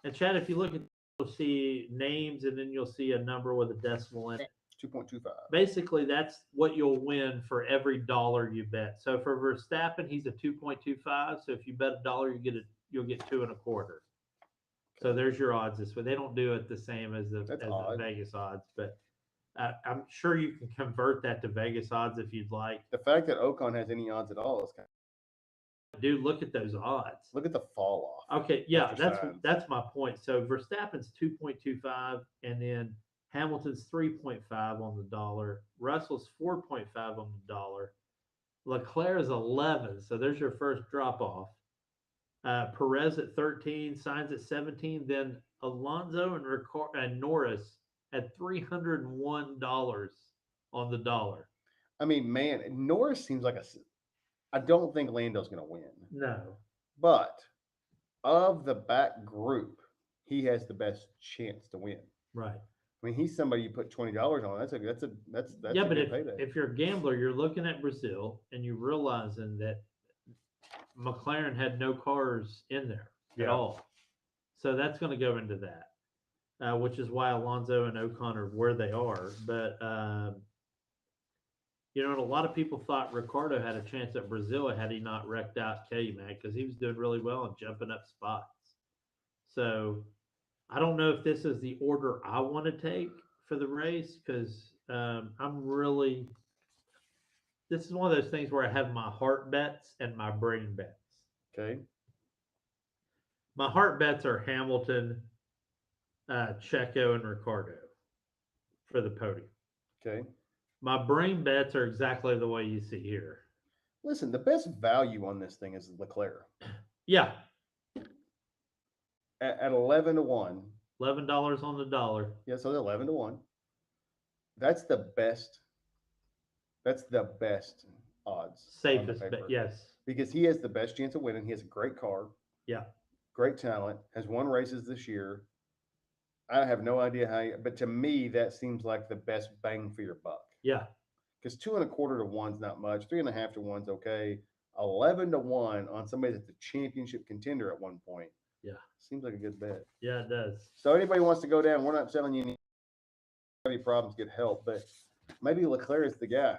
[SPEAKER 2] And Chad, if you look at, you'll see names, and then you'll see a number with a decimal in it.
[SPEAKER 3] 2.25.
[SPEAKER 2] Basically, that's what you'll win for every dollar you bet. So for Verstappen, he's a 2.25. So if you bet $1, you'll get 2.25. So there's your odds this way. They don't do it the same as the Vegas odds, but I'm sure you can convert that to Vegas odds if you'd like.
[SPEAKER 3] The fact that Ocon has any odds at all is kind
[SPEAKER 2] Dude, look at those odds.
[SPEAKER 3] Look at the fall off.
[SPEAKER 2] Okay, yeah,
[SPEAKER 3] After signs.
[SPEAKER 2] that's my point. So Verstappen's 2.25, and then Hamilton's 3.5 on the dollar. Russell's 4.5 on the dollar. Leclerc's 11. So there's your first drop off. Perez at 13, Sainz at 17, then Alonso and Norris at $301 on the dollar.
[SPEAKER 3] I mean, man, Norris seems like I don't think Lando's going to win.
[SPEAKER 2] No.
[SPEAKER 3] But of the back group, he has the best chance to win.
[SPEAKER 2] Right.
[SPEAKER 3] I mean, he's somebody you put $20 on. That's
[SPEAKER 2] yeah,
[SPEAKER 3] a
[SPEAKER 2] but
[SPEAKER 3] good payday.
[SPEAKER 2] if you're a gambler, you're looking at Brazil and you're realizing that McLaren had no cars in there at all. So that's going to go into that, which is why Alonso and Ocon are where they are. But, you know, and a lot of people thought Ricardo had a chance at Brazil had he not wrecked out K-Mac because he was doing really well and jumping up spots. So I don't know if this is the order I want to take for the race because this is one of those things where I have my heart bets and my brain bets.
[SPEAKER 3] Okay.
[SPEAKER 2] My heart bets are Hamilton, Checo, and Ricardo for the podium.
[SPEAKER 3] Okay.
[SPEAKER 2] My brain bets are exactly the way you see here.
[SPEAKER 3] Listen, the best value on this thing is Leclerc.
[SPEAKER 2] Yeah.
[SPEAKER 3] At 11 to 1.
[SPEAKER 2] $11 on the dollar.
[SPEAKER 3] Yeah, so 11 to 1. That's the best. That's the best odds.
[SPEAKER 2] Safest bet, yes.
[SPEAKER 3] Because he has the best chance of winning. He has a great car.
[SPEAKER 2] Yeah. Great
[SPEAKER 3] talent. Has won races this year. I have no idea how, but to me, that seems like the best bang for your buck.
[SPEAKER 2] Yeah.
[SPEAKER 3] Because 2.25 to 1's not much. 3.5 to 1's okay. 11 to 1 on somebody that's a championship contender at one point.
[SPEAKER 2] Yeah.
[SPEAKER 3] Seems like a good bet.
[SPEAKER 2] Yeah, it does.
[SPEAKER 3] So anybody wants to go down, we're not telling you any problems, get help, but maybe Leclerc is the guy.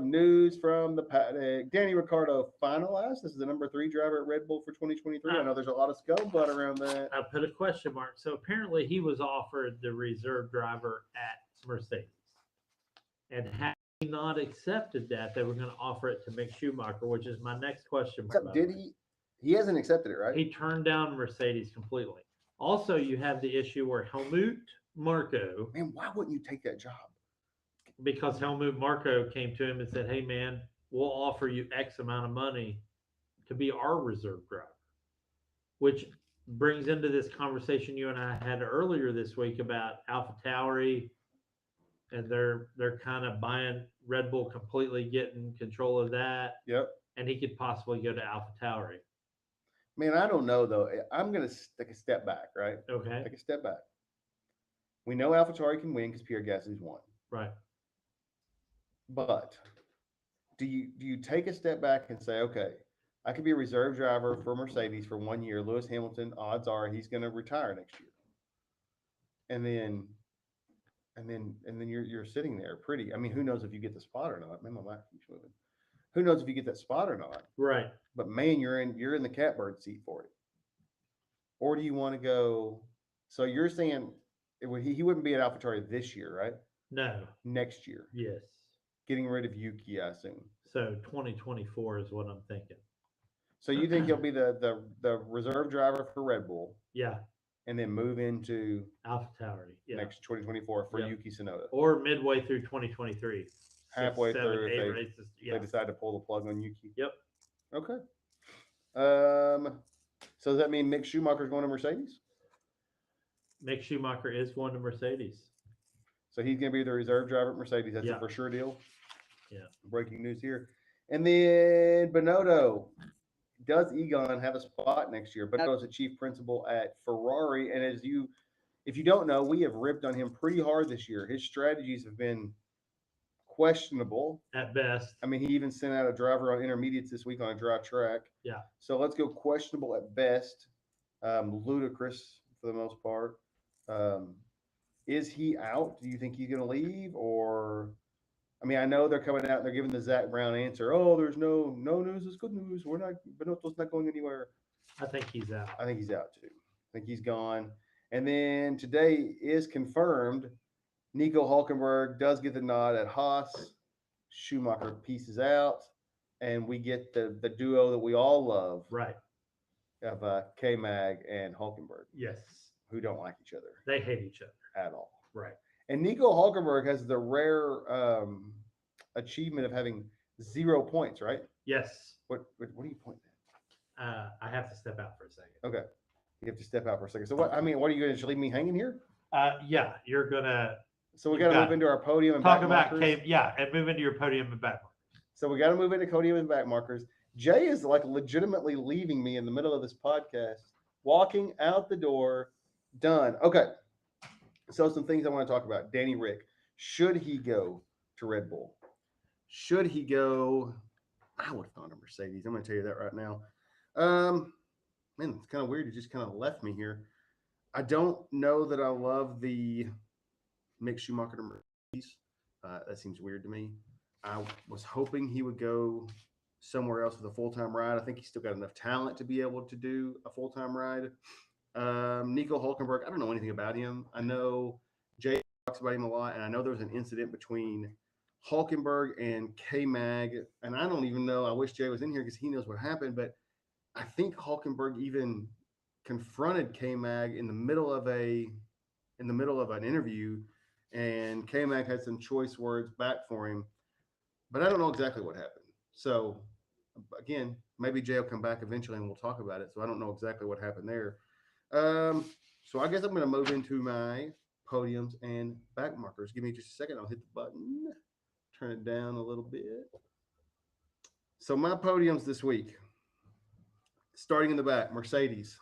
[SPEAKER 3] News from the paddock. Danny Ricciardo finalized. This is the number 3 driver at Red Bull for 2023. I know there's a lot of scuttlebutt around that.
[SPEAKER 2] I put a question mark. So apparently he was offered the reserve driver at Mercedes. And had he not accepted that, they were going to offer it to Mick Schumacher, which is my next question mark.
[SPEAKER 3] Did he? He hasn't accepted it, right?
[SPEAKER 2] He turned down Mercedes completely. Also, you have the issue where Helmut Marko.
[SPEAKER 3] Man, why wouldn't you take that job?
[SPEAKER 2] Because Helmut Marko came to him and said, hey, man, we'll offer you X amount of money to be our reserve driver, which brings into this conversation you and I had earlier this week about AlphaTauri, and they're kind of buying Red Bull completely, getting control of that.
[SPEAKER 3] Yep.
[SPEAKER 2] And he could possibly go to AlphaTauri.
[SPEAKER 3] Man, I don't know, though. I'm going to take a step back, right?
[SPEAKER 2] Okay.
[SPEAKER 3] Take a step back. We know AlphaTauri can win because Pierre Gasly's won.
[SPEAKER 2] Right.
[SPEAKER 3] But do you take a step back and say, okay, I could be a reserve driver for Mercedes for 1 year. Lewis Hamilton, odds are he's going to retire next year. And then you're sitting there pretty. I mean, who knows if you get the spot or not? Man, my mic keeps moving. Who knows if you get that spot or not?
[SPEAKER 2] Right.
[SPEAKER 3] But man, you're in the catbird seat for it. Or do you want to go? So you're saying he wouldn't be at AlphaTauri this year, right?
[SPEAKER 2] No.
[SPEAKER 3] Next year.
[SPEAKER 2] Yes.
[SPEAKER 3] Getting rid of Yuki, I assume.
[SPEAKER 2] So 2024 is what I'm thinking.
[SPEAKER 3] So you think he'll be the reserve driver for Red Bull?
[SPEAKER 2] Yeah.
[SPEAKER 3] And then move into
[SPEAKER 2] AlphaTauri. Yeah.
[SPEAKER 3] Next 2024 for Yuki Tsunoda.
[SPEAKER 2] Or midway through 2023.
[SPEAKER 3] Halfway
[SPEAKER 2] 6, 7,
[SPEAKER 3] through,
[SPEAKER 2] 8
[SPEAKER 3] if
[SPEAKER 2] races.
[SPEAKER 3] they decide to pull the plug on Yuki.
[SPEAKER 2] Yep.
[SPEAKER 3] Okay. So does that mean Mick Schumacher's going to Mercedes?
[SPEAKER 2] Mick Schumacher is going to Mercedes.
[SPEAKER 3] So he's going to be the reserve driver at Mercedes. That's a for sure deal. Yeah. Breaking news here. And then Binotto. Does Egon have a spot next year? Binotto's a chief principal at Ferrari. And if you don't know, we have ripped on him pretty hard this year. His strategies have been questionable.
[SPEAKER 2] At best.
[SPEAKER 3] I mean, he even sent out a driver on intermediates this week on a dry track.
[SPEAKER 2] Yeah. So
[SPEAKER 3] let's go questionable at best. Ludicrous for the most part. Is he out? Do you think he's going to leave? Or, I mean, I know they're coming out and they're giving the Zach Brown answer. Oh, there's no news is good news. Binotto's not going anywhere.
[SPEAKER 2] I think he's out.
[SPEAKER 3] I think he's out too. I think he's gone. And then today is confirmed Nico Hulkenberg does get the nod at Haas. Schumacher pieces out. and we get the duo that we all love
[SPEAKER 2] Right.
[SPEAKER 3] of K-Mag and Hulkenberg,
[SPEAKER 2] Yes.
[SPEAKER 3] who don't like each other
[SPEAKER 2] They hate each other.
[SPEAKER 3] at all.
[SPEAKER 2] Right.
[SPEAKER 3] And Nico Hulkenberg has the rare achievement of having 0 points, right?
[SPEAKER 2] Yes.
[SPEAKER 3] What are you pointing
[SPEAKER 2] I have to step out for a second.
[SPEAKER 3] at? Okay. You have to step out for a second. So what are you going to leave me hanging here?
[SPEAKER 2] Yeah, you're gonna
[SPEAKER 3] So we
[SPEAKER 2] You
[SPEAKER 3] got to
[SPEAKER 2] got
[SPEAKER 3] move
[SPEAKER 2] it.
[SPEAKER 3] into our podium and
[SPEAKER 2] talk
[SPEAKER 3] back
[SPEAKER 2] about
[SPEAKER 3] markers.
[SPEAKER 2] and move into your podium and back markers.
[SPEAKER 3] So we got to move into podium and back markers. Jay is like legitimately leaving me in the middle of this podcast, walking out the door. Done. Okay. So some things I want to talk about. Danny Rick. Should he go to Red Bull? Should he go? I would have gone to Mercedes. I'm going to tell you that right now. Man, it's kind of weird. He just kind of left me here. I don't know that I love the Mick Schumacher to Mercedes. That seems weird to me. I was hoping he would go somewhere else with a full-time ride. I think he's still got enough talent to be able to do a full-time ride. Nico Hulkenberg, I don't know anything about him. I know Jay talks about him a lot, and I know there was an incident between Hulkenberg and K-Mag, and I don't even know. I wish Jay was in here because he knows what happened, but I think Hulkenberg even confronted K-Mag in the middle of an interview, and K-Mag had some choice words back for him, but I don't know exactly what happened. So again, maybe Jay will come back eventually and we'll talk about it. So I don't know exactly what happened there. So I guess I'm going to move into my podiums and back markers. Give me just a second. I'll hit the button, turn it down a little bit. So my podiums this week, starting in the back, Mercedes.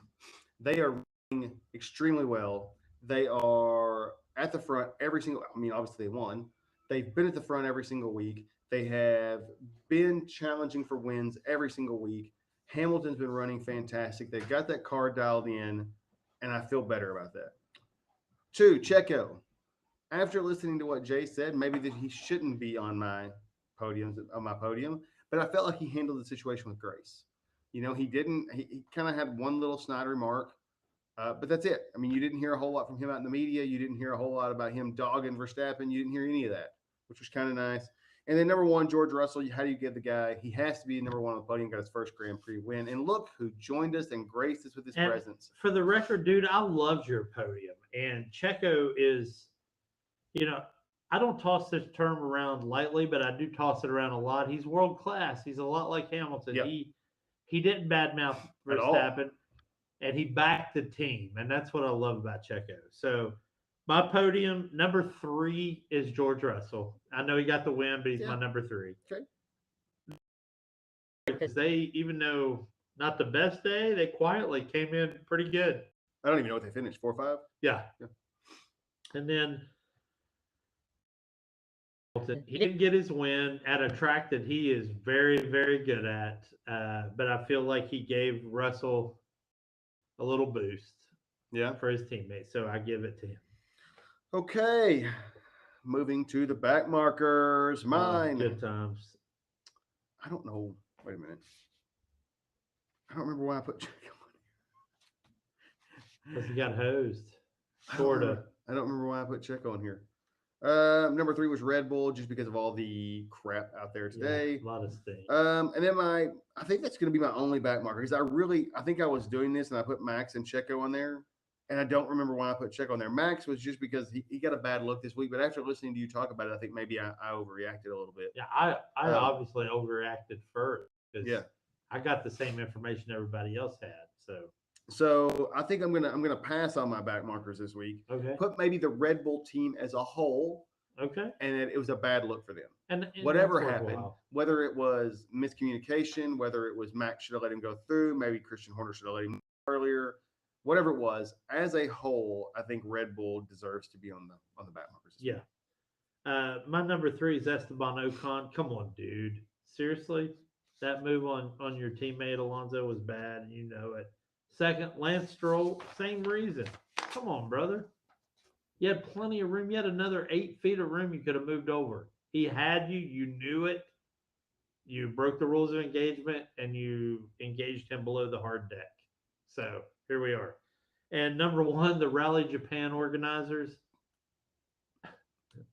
[SPEAKER 3] They are running extremely well. They are at the front every single, I mean, obviously they won. They've been at the front every single week. They have been challenging for wins every single week. Hamilton's been running fantastic. They've got that car dialed in, and I feel better about that. 2, Checo. After listening to what Jay said, maybe that he shouldn't be on my podium, but I felt like he handled the situation with grace. You know, he kind of had one little snide remark, but that's it. I mean, you didn't hear a whole lot from him out in the media. You didn't hear a whole lot about him dogging Verstappen. You didn't hear any of that, which was kind of nice. And then number 1, George Russell. How do you give the guy? He has to be number 1 on the podium. Got his first Grand Prix win. And look who joined us and graced us with his presence.
[SPEAKER 2] For the record, dude, I loved your podium. And Checo is, I don't toss this term around lightly, but I do toss it around a lot. He's world class. He's a lot like Hamilton.
[SPEAKER 3] Yep.
[SPEAKER 2] He didn't badmouth Verstappen, and he backed the team, and that's what I love about Checo. So my podium, number 3 is George Russell. I know he got the win, but he's my number 3.
[SPEAKER 3] Okay.
[SPEAKER 2] Because they, even though not the best day, they quietly came in pretty good.
[SPEAKER 3] I don't even know what they finished, 4 or 5?
[SPEAKER 2] Yeah. And then he didn't get his win at a track that he is very, very good at, but I feel like he gave Russell a little boost for his teammates, so I give it to him.
[SPEAKER 3] Okay, moving to the back markers. Mine.
[SPEAKER 2] Good times.
[SPEAKER 3] I don't know. Wait a minute. I don't remember why I put Checo on here.
[SPEAKER 2] Because he got hosed. Sort of.
[SPEAKER 3] I don't remember why I put Checo on here. Number 3 was Red Bull, just because of all the crap out there today.
[SPEAKER 2] Yeah, a lot of stinks.
[SPEAKER 3] And then I think that's going to be my only back marker, because I think I was doing this and I put Max and Checo on there, and I don't remember why I put Checo on there. Max was just because he got a bad look this week, but after listening to you talk about it, I think maybe I overreacted a little bit.
[SPEAKER 2] Yeah, I obviously overreacted first because
[SPEAKER 3] Yeah.
[SPEAKER 2] I got the same information everybody else had.
[SPEAKER 3] So I think I'm gonna pass on my back markers this week.
[SPEAKER 2] Okay.
[SPEAKER 3] Put maybe the Red Bull team as a whole.
[SPEAKER 2] Okay.
[SPEAKER 3] And it was a bad look for them.
[SPEAKER 2] And
[SPEAKER 3] whatever happened, whether it was miscommunication, whether it was Max should have let him go through, maybe Christian Horner should have let him earlier, whatever it was, as a whole, I think Red Bull deserves to be on the back markers.
[SPEAKER 2] Yeah. My number 3 is Esteban Ocon. Come on, dude. Seriously? That move on your teammate Alonso was bad, and you know it. Second, Lance Stroll, same reason. Come on, brother. You had plenty of room. You had another 8 feet of room you could have moved over. He had you. You knew it. You broke the rules of engagement, and you engaged him below the hard deck. So here we are. And number 1, the Rally Japan organizers.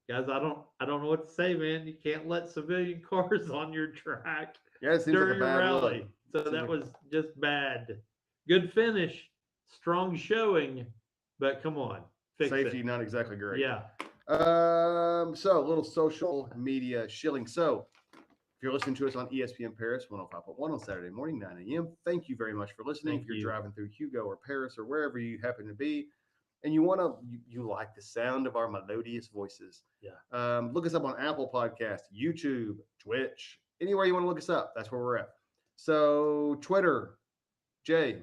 [SPEAKER 2] Guys, I don't know what to say, man. You can't let civilian cars on your track.
[SPEAKER 3] Yeah, it seems like
[SPEAKER 2] during
[SPEAKER 3] a
[SPEAKER 2] a
[SPEAKER 3] bad
[SPEAKER 2] rally.
[SPEAKER 3] look.
[SPEAKER 2] So
[SPEAKER 3] Seems
[SPEAKER 2] that
[SPEAKER 3] like-
[SPEAKER 2] was just bad. Good finish, strong showing, but come on, fix
[SPEAKER 3] Safety,
[SPEAKER 2] it.
[SPEAKER 3] not exactly great.
[SPEAKER 2] Yeah.
[SPEAKER 3] So a little social media shilling. So if you're listening to us on ESPN Paris 105.1 on Saturday morning, 9 a.m., thank you very much for listening.
[SPEAKER 2] Thank
[SPEAKER 3] if you're
[SPEAKER 2] you.
[SPEAKER 3] driving through Hugo or Paris or wherever you happen to be, and you want to, you like the sound of our melodious voices.
[SPEAKER 2] Yeah.
[SPEAKER 3] Look us up on Apple Podcast, YouTube, Twitch, anywhere you want to look us up. That's where we're at. So Twitter, Jay,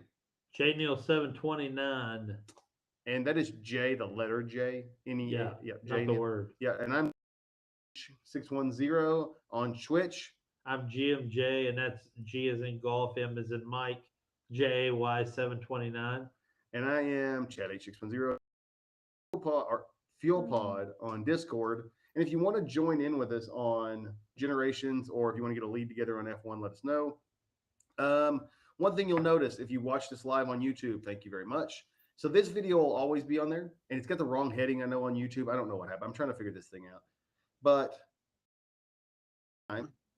[SPEAKER 2] Neal 729.
[SPEAKER 3] and that is J, the letter J.
[SPEAKER 2] Yeah.
[SPEAKER 3] Yeah,
[SPEAKER 2] Not
[SPEAKER 3] J.
[SPEAKER 2] the word.
[SPEAKER 3] Yeah, and I'm 610 on Twitch.
[SPEAKER 2] I'm GMJ, and that's G as in golf, M as in Mike, JAY 729.
[SPEAKER 3] And I am Chad H610 or Fuel Pod on Discord. And if you want to join in with us on Generations, or if you want to get a lead together on F1, let us know. One thing you'll notice if you watch this live on YouTube, thank you very much. So this video will always be on there, and it's got the wrong heading, I know, on YouTube. I don't know what happened. I'm trying to figure this thing out. But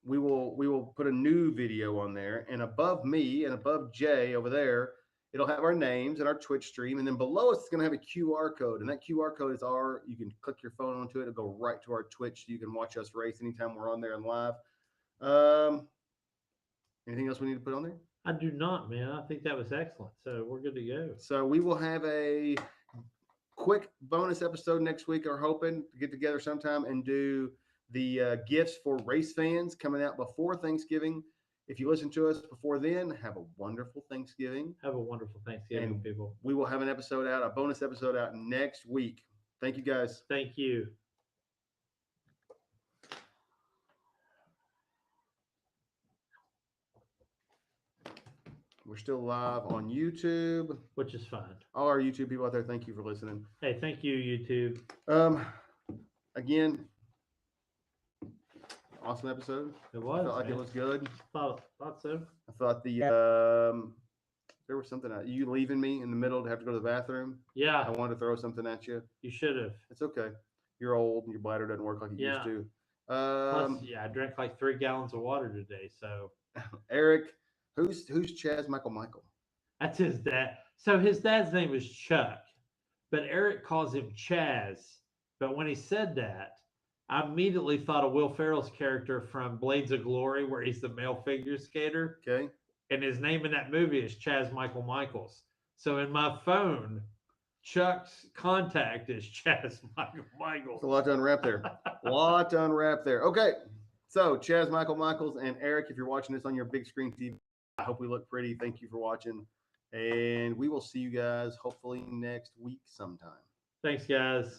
[SPEAKER 3] we will put a new video on there, and above me and above Jay over there, it'll have our names and our Twitch stream, and then below us it's going to have a QR code, and that QR code is you can click your phone onto it, it'll go right to our Twitch, so you can watch us race anytime we're on there and live. Anything else we need to put on there?
[SPEAKER 2] I do not, man. I think that was excellent. So we're good to go.
[SPEAKER 3] So we will have a quick bonus episode next week. We're hoping to get together sometime and do the gifts for race fans coming out before Thanksgiving. If you listen to us before then, have a wonderful Thanksgiving.
[SPEAKER 2] Have a wonderful Thanksgiving,
[SPEAKER 3] And
[SPEAKER 2] people.
[SPEAKER 3] we will have an episode out, a bonus episode out next week. Thank you, guys.
[SPEAKER 2] Thank you.
[SPEAKER 3] We're still live on YouTube.
[SPEAKER 2] Which is fine.
[SPEAKER 3] All our YouTube people out there, thank you for listening.
[SPEAKER 2] Hey, thank you, YouTube.
[SPEAKER 3] Again, awesome episode.
[SPEAKER 2] It was.
[SPEAKER 3] I felt like
[SPEAKER 2] man.
[SPEAKER 3] it was good.
[SPEAKER 2] Thought so.
[SPEAKER 3] I thought there was something you leaving me in the middle to have to go to the bathroom.
[SPEAKER 2] Yeah,
[SPEAKER 3] I wanted to throw something at you.
[SPEAKER 2] you should have.
[SPEAKER 3] It's okay. You're old and your bladder doesn't work like it used to.
[SPEAKER 2] Plus, yeah, I drank like 3 gallons of water today. So
[SPEAKER 3] Eric, who's Chaz Michael?
[SPEAKER 2] that's his dad. So his dad's name is Chuck, but Eric calls him Chaz. But when he said that, I immediately thought of Will Ferrell's character from Blades of Glory, where he's the male figure skater.
[SPEAKER 3] Okay.
[SPEAKER 2] And his name in that movie is Chaz Michaels. So in my phone, Chuck's contact is Chaz Michaels.
[SPEAKER 3] A lot to unwrap there. Okay. So Chaz Michaels and Eric, if you're watching this on your big screen TV, I hope we look pretty. Thank you for watching. And we will see you guys hopefully next week sometime.
[SPEAKER 2] Thanks, guys.